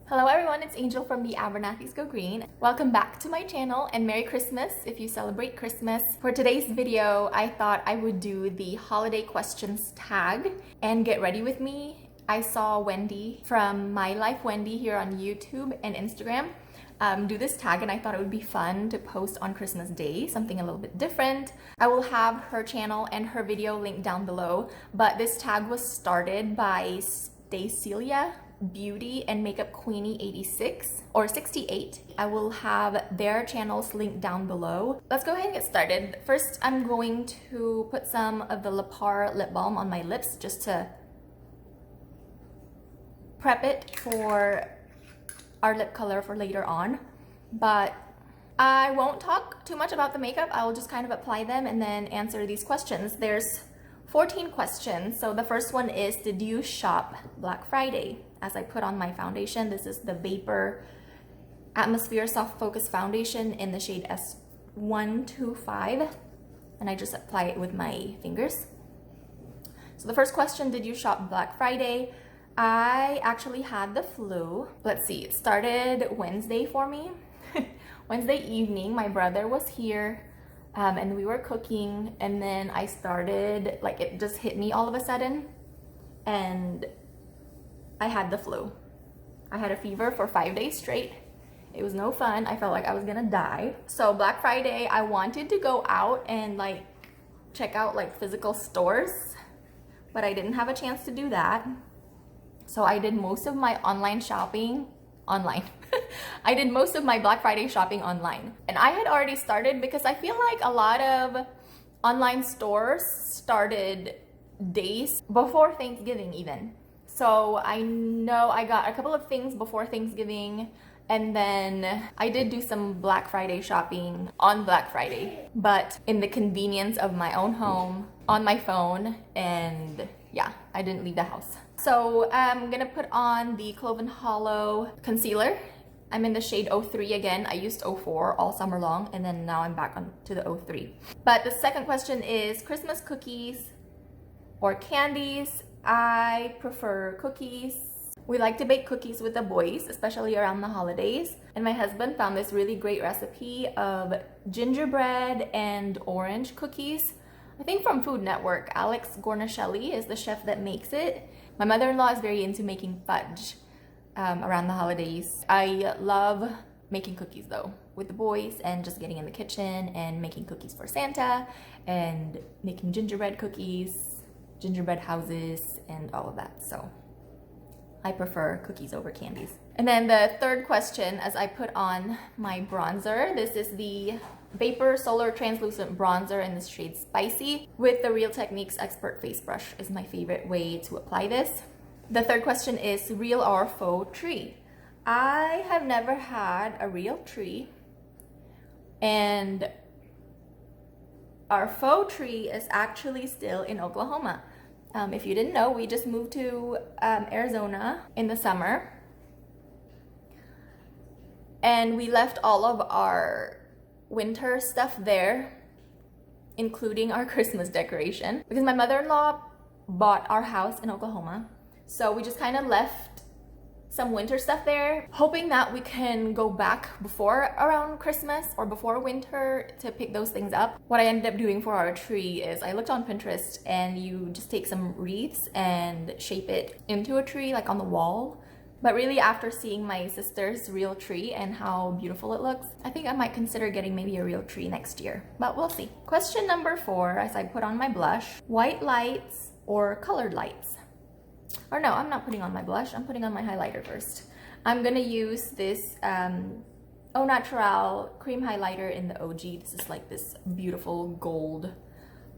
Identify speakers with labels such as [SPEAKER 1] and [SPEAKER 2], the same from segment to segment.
[SPEAKER 1] Hello everyone, it's Angel from the Abernathy's Go Green. Welcome back to my channel and Merry Christmas if you celebrate Christmas. For today's video, I thought I would do the holiday questions tag and get ready with me. I saw Wendy from My Life Wendy here on YouTube and Instagram do this tag, and I thought it would be fun to post on Christmas Day, something a little bit different. I will have her channel and her video linked down below, but this tag was started by Stacilea Beauty and Makeup Queenie 86 or 68. I will have their channels linked down below. Let's go ahead and get started. First, I'm going to put some of the Lepaar lip balm on my lips just to prep it for our lip color for later on. But I won't talk too much about the makeup. I will just kind of apply them and then answer these questions. There's 14 questions. So the first one is, did you shop Black Friday? As I put on my foundation, this is the Vapour Atmosphere Soft Focus Foundation in the shade S125, and I just apply it with my fingers. So the first question, did you shop Black Friday? I actually had the flu. Let's see, it started Wednesday for me. Wednesday evening, my brother was here and we were cooking, and then I started, like, it just hit me all of a sudden and I had the flu. I had a fever for 5 days straight. It was no fun. I felt like I was gonna die. So Black Friday, I wanted to go out and like check out like physical stores, but I didn't have a chance to do that. So I did most of my online shopping online. I did most of my Black Friday shopping online. And I had already started because I feel like a lot of online stores started days before Thanksgiving even. So I know I got a couple of things before Thanksgiving, and then I did do some Black Friday shopping on Black Friday, but in the convenience of my own home, on my phone, and yeah, I didn't leave the house. So I'm gonna put on the Clove and Hallow concealer. I'm in the shade 03 again. I used 04 all summer long, and then now I'm back on to the 03. But the second question is Christmas cookies or candies. I prefer cookies. We like to bake cookies with the boys, especially around the holidays. And my husband found this really great recipe of gingerbread and orange cookies. I think from Food Network. Alex Gornishelli is the chef that makes it. My mother-in-law is very into making fudge around the holidays. I love making cookies though with the boys and just getting in the kitchen and making cookies for Santa and making gingerbread cookies, gingerbread houses, and all of that. So I prefer cookies over candies. And then the third question, as I put on my bronzer, this is the Vapour Solar Translucent Bronzer in the shade Spicy with the Real Techniques Expert Face Brush is my favorite way to apply this. The third question is real or faux tree. I have never had a real tree, and our faux tree is actually still in Oklahoma. If you didn't know, we just moved to Arizona in the summer, and we left all of our winter stuff there, including our Christmas decoration, because my mother-in-law bought our house in Oklahoma. So we just kind of left some winter stuff there, hoping that we can go back before around Christmas or before winter to pick those things up. What I ended up doing for our tree is I looked on Pinterest, and you just take some wreaths and shape it into a tree, like on the wall. But really, after seeing my sister's real tree and how beautiful it looks, I think I might consider getting maybe a real tree next year, but we'll see. Question number 4, as I put on my blush, white lights or colored lights? Or no, I'm not putting on my blush, I'm putting on my highlighter first. I'm gonna use this Au Natural cream highlighter in the OG. This is like this beautiful gold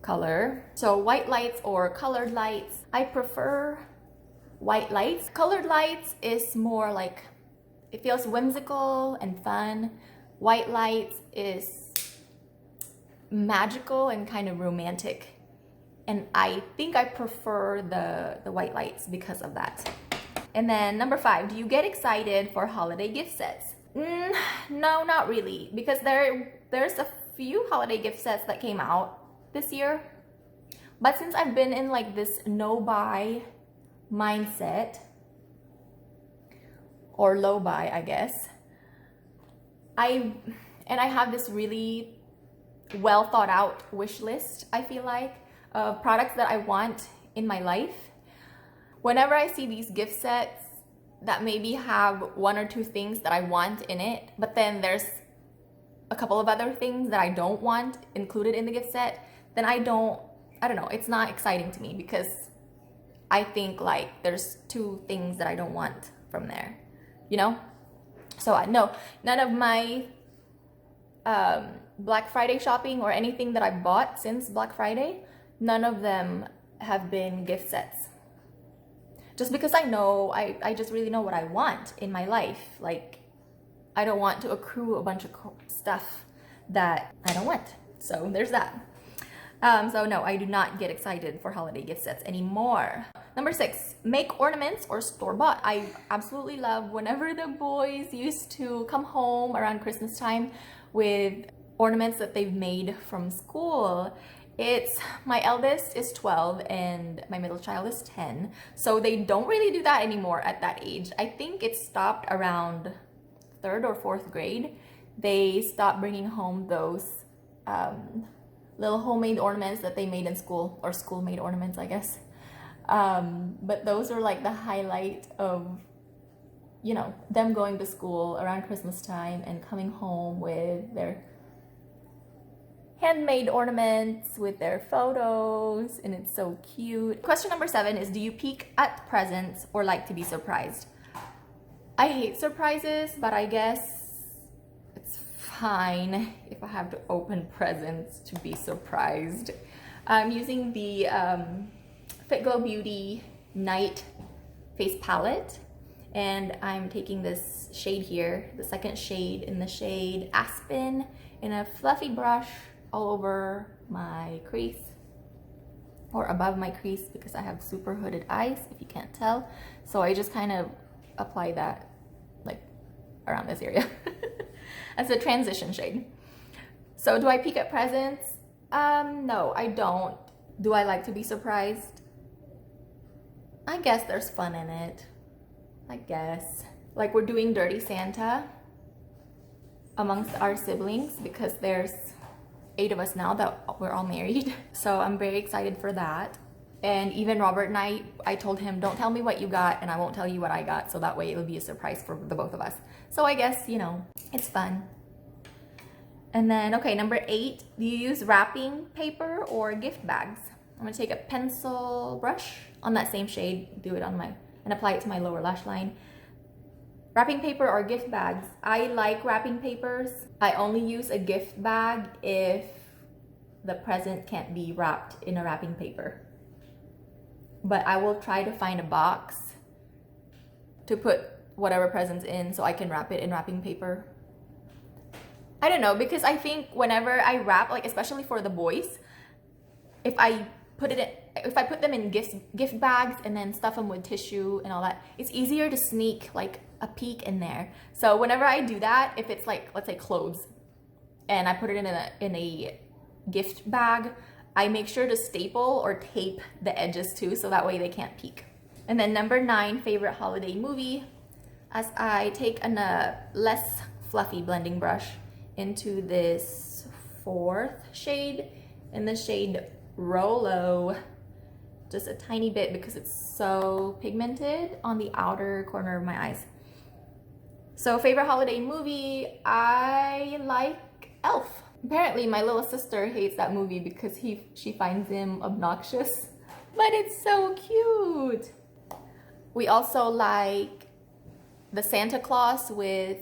[SPEAKER 1] color. So white lights or colored lights? I prefer white lights. Colored lights is more like, it feels whimsical and fun. White lights is magical and kind of romantic. And I think I prefer the white lights because of that. And then number 5, do you get excited for holiday gift sets? No, not really, because there's a few holiday gift sets that came out this year. But since I've been in like this no buy mindset, or low buy, I guess. I have this really well thought out wish list, I feel like, of products that I want in my life. Whenever I see these gift sets that maybe have one or two things that I want in it, but then there's a couple of other things that I don't want included in the gift set, then I don't know, it's not exciting to me, because I think like there's two things that I don't want from there, you know? So no, none of my Black Friday shopping or anything that I bought since Black Friday, none of them have been gift sets. Just because I know, I just really know what I want in my life. Like, I don't want to accrue a bunch of stuff that I don't want. So there's that. So no, I do not get excited for holiday gift sets anymore. Number 6, make ornaments or store-bought. I absolutely love whenever the boys used to come home around Christmas time with ornaments that they've made from school. My eldest is 12 and my middle child is 10. So they don't really do that anymore at that age. I think it stopped around 3rd or 4th grade. They stopped bringing home those little homemade ornaments that they made in school, or school-made ornaments, I guess. But those are like the highlight of, you know, them going to school around Christmas time and coming home with their handmade ornaments with their photos, and it's so cute. Question number 7 is, do you peek at presents or like to be surprised? I hate surprises, but I guess it's fine if I have to open presents to be surprised. I'm using the Stacilea Beauty Night Face Palette, and I'm taking this shade here, the second shade in the shade Aspen, in a fluffy brush all over my crease, or above my crease, because I have super hooded eyes, if you can't tell. So I just kind of apply that like around this area as a transition shade. So do I peek at presents? No, I don't. Do I like to be surprised? I guess there's fun in it. I guess. Like, we're doing Dirty Santa amongst our siblings because there's 8 of us now that we're all married. So I'm very excited for that. And even Robert and I told him, don't tell me what you got and I won't tell you what I got, so that way it'll be a surprise for the both of us. So I guess, you know, it's fun. And then, okay, number 8, do you use wrapping paper or gift bags? I'm gonna take a pencil brush on that same shade, do it on my, and apply it to my lower lash line. Wrapping paper or gift bags? I like wrapping papers. I only use a gift bag if the present can't be wrapped in a wrapping paper. But I will try to find a box to put whatever presents in so I can wrap it in wrapping paper. I don't know, because I think whenever I wrap, like especially for the boys, if I put them in gift bags and then stuff them with tissue and all that, it's easier to sneak like a peek in there. So whenever I do that, if it's like, let's say clothes, and I put it in a gift bag, I make sure to staple or tape the edges too, so that way they can't peek. And then number 9, favorite holiday movie, as I take a less fluffy blending brush into this 4th shade, in the shade Rolo, just a tiny bit because it's so pigmented on the outer corner of my eyes. So favorite holiday movie, I like Elf. Apparently my little sister hates that movie because she finds him obnoxious, but it's so cute. We also like the Santa Claus with,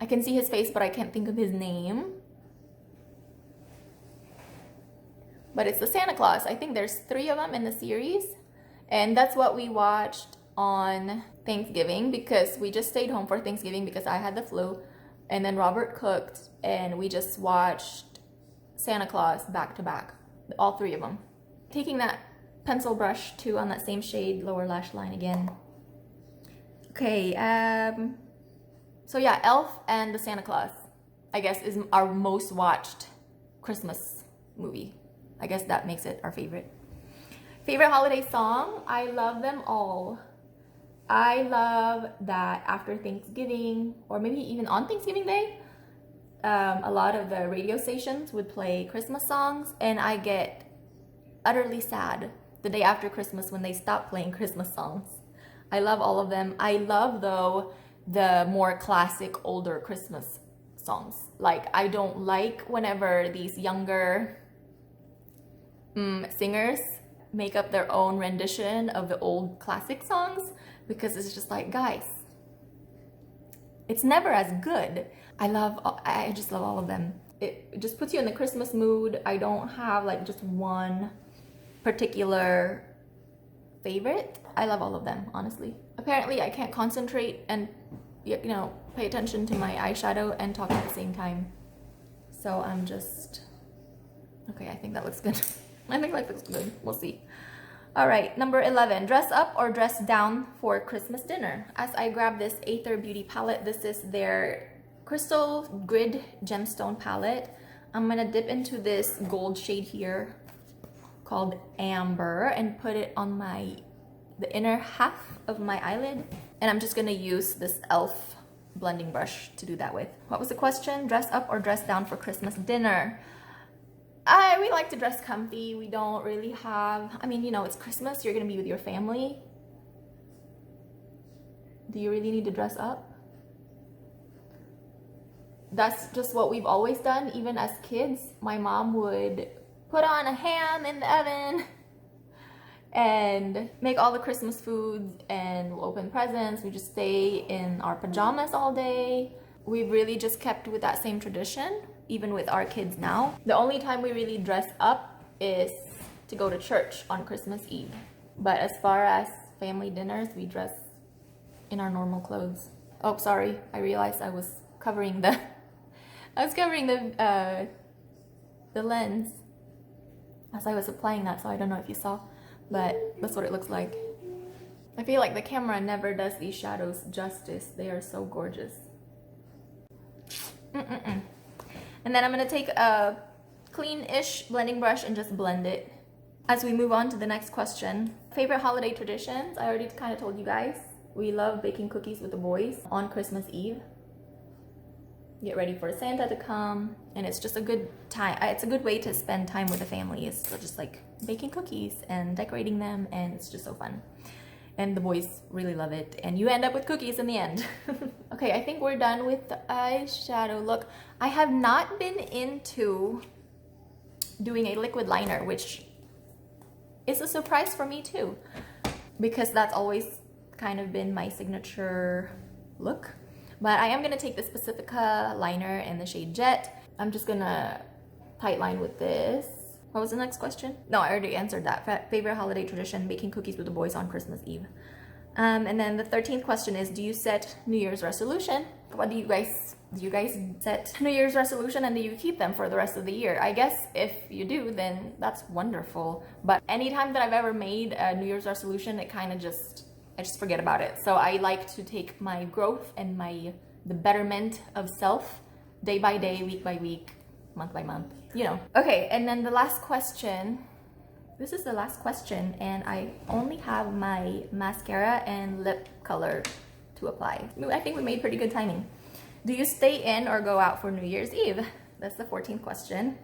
[SPEAKER 1] I can see his face but I can't think of his name. But it's the Santa Claus. I think there's 3 of them in the series. And that's what we watched on Thanksgiving, because we just stayed home for Thanksgiving because I had the flu. And then Robert cooked and we just watched Santa Claus back to back, all 3 of them. Taking that pencil brush too on that same shade, lower lash line again. Okay, so yeah, Elf and the Santa Claus, I guess, is our most watched Christmas movie. I guess that makes it our favorite. Favorite holiday song? I love them all. I love that after Thanksgiving, or maybe even on Thanksgiving Day, a lot of the radio stations would play Christmas songs, and I get utterly sad the day after Christmas when they stop playing Christmas songs. I love all of them. I love, though, the more classic, older Christmas songs. Like, I don't like whenever these younger singers make up their own rendition of the old classic songs, because it's just like, guys, it's never as good. I just love all of them. It just puts you in the Christmas mood. I don't have like just one particular favorite. I love all of them, honestly. Apparently I can't concentrate and, you know, pay attention to my eyeshadow and talk at the same time. So I'm just, okay, I think that looks good. I think that looks good. We'll see. All right, number 11, dress up or dress down for Christmas dinner. As I grab this Aether Beauty palette, this is their Crystal Grid Gemstone palette. I'm gonna dip into this gold shade here called Amber and put it on the inner half of my eyelid. And I'm just gonna use this e.l.f. blending brush to do that with. What was the question? Dress up or dress down for Christmas dinner? We like to dress comfy. We don't really have, I mean, you know, it's Christmas, you're gonna be with your family. Do you really need to dress up? That's just what we've always done. Even as kids, my mom would put on a ham in the oven and make all the Christmas foods, and we'll open presents. We just stay in our pajamas all day. We've really just kept with that same tradition, even with our kids now. The only time we really dress up is to go to church on Christmas Eve. But as far as family dinners, we dress in our normal clothes. Oh, sorry, I realized I was covering the the lens as I was applying that, so I don't know if you saw, but that's what it looks like. I feel like the camera never does these shadows justice. They are so gorgeous. And then I'm gonna take a clean-ish blending brush and just blend it. As we move on to the next question, favorite holiday traditions. I already kind of told you guys. We love baking cookies with the boys on Christmas Eve. Get ready for Santa to come, and it's just a good time. It's a good way to spend time with the family. It's just like baking cookies and decorating them, and it's just so fun. And the boys really love it, and you end up with cookies in the end. Okay, I think we're done with the eyeshadow look. I have not been into doing a liquid liner, which is a surprise for me too, because that's always kind of been my signature look. But I am gonna take the Pacifica liner in the shade Jet. I'm just gonna tight line with this. What was the next question? No, I already answered that. Favorite holiday tradition, baking cookies with the boys on Christmas Eve. And then the 13th question is, do you set New Year's resolution? What do you guys set New Year's resolution, and do you keep them for the rest of the year? I guess if you do, then that's wonderful. But anytime that I've ever made a New Year's resolution, it kind of I just forget about it. So I like to take my growth and the betterment of self day by day, week by week, month by month, you know. Okay, and then the last question. This is the last question, and I only have my mascara and lip color to apply. I think we made pretty good timing. Do you stay in or go out for New Year's Eve? That's the 14th question.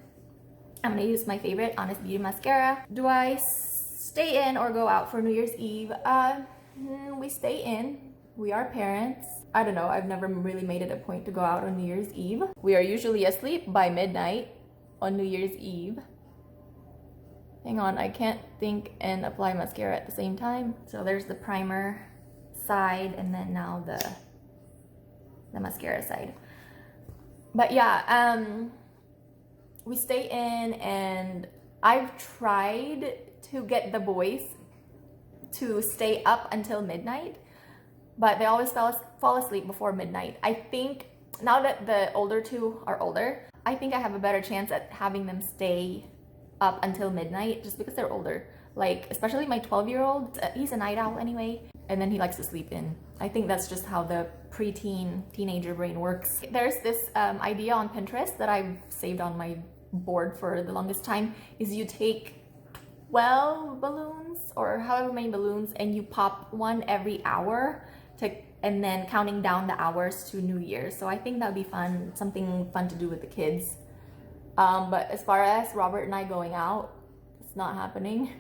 [SPEAKER 1] I'm gonna use my favorite Honest Beauty mascara. Do I stay in or go out for New Year's Eve? We stay in. We are parents. I don't know, I've never really made it a point to go out on New Year's Eve. We are usually asleep by midnight on New Year's Eve. Hang on, I can't think and apply mascara at the same time. So there's the primer side, and then now the mascara side. But yeah, we stay in, and I've tried to get the boys to stay up until midnight, but they always fall asleep before midnight. I think now that the older two are older, I think I have a better chance at having them stay up until midnight, just because they're older. Like, especially my 12-year-old, he's a night owl anyway, and then he likes to sleep in. I think that's just how the teenager brain works. There's this idea on Pinterest that I've saved on my board for the longest time, is you take 12 balloons or however many balloons, and you pop one every hour and then counting down the hours to New Year's. So I think that would be fun, something fun to do with the kids. But as far as Robert and I going out, it's not happening.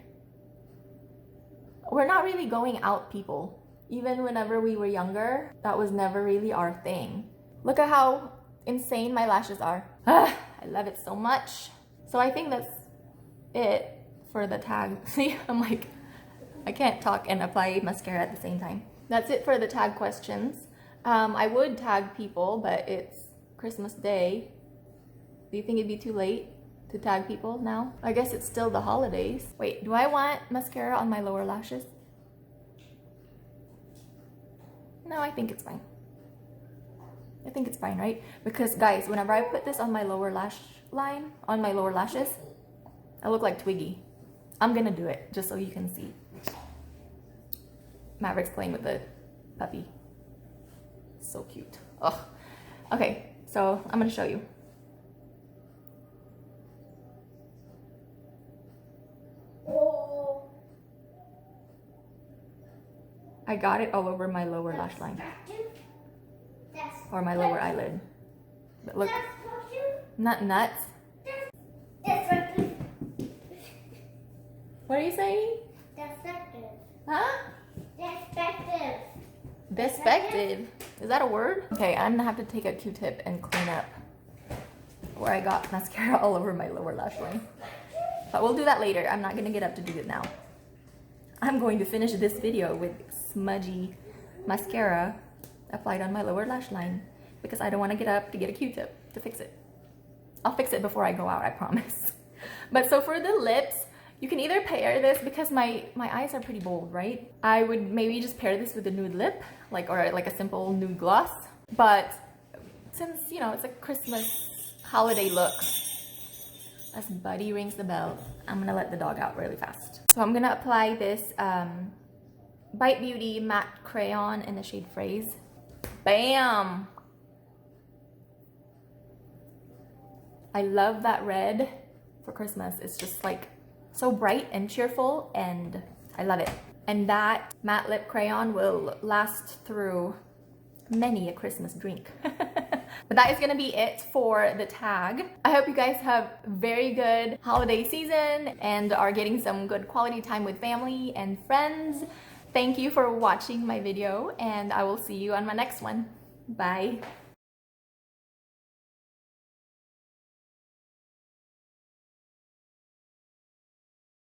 [SPEAKER 1] We're not really going out people. Even whenever we were younger, that was never really our thing. Look at how insane my lashes are. I love it so much. So I think that's it for the tag. See, I'm like, I can't talk and apply mascara at the same time. That's it for the tag questions. I would tag people, but it's Christmas Day. Do you think it'd be too late to tag people now? I guess it's still the holidays. Wait, do I want mascara on my lower lashes? No, I think it's fine. I think it's fine, right? Because guys, whenever I put this on my lower lash line, on my lower lashes, I look like Twiggy. I'm gonna do it just so you can see. Maverick's playing with the puppy. So cute. Ugh. Okay, so I'm gonna show you. I got it all over my lower lash line. Or my lower eyelid. But look, not nuts. What are you saying?
[SPEAKER 2] Defective.
[SPEAKER 1] Huh?
[SPEAKER 2] Defective.
[SPEAKER 1] Defective. Is that a word? Okay, I'm gonna have to take a Q-tip and clean up where I got mascara all over my lower lash line. But we'll do that later. I'm not gonna get up to do it now. I'm going to finish this video with smudgy mascara applied on my lower lash line because I don't want to get up to get a Q-tip to fix it. I'll fix it before I go out, I promise. But so for the lips, you can either pair this, because my eyes are pretty bold, right? I would maybe just pair this with a nude lip, or like a simple nude gloss. But since, you know, it's a Christmas holiday look, as Buddy rings the bell, I'm gonna let the dog out really fast. So I'm gonna apply this Bite Beauty matte crayon in the shade Phrase. Bam! I love that red for Christmas. It's just like so bright and cheerful, and I love it. And that matte lip crayon will last through many a Christmas drink. But that is gonna be it for the tag. I hope you guys have very good holiday season and are getting some good quality time with family and friends. Thank you for watching my video, and I will see you on my next one. Bye.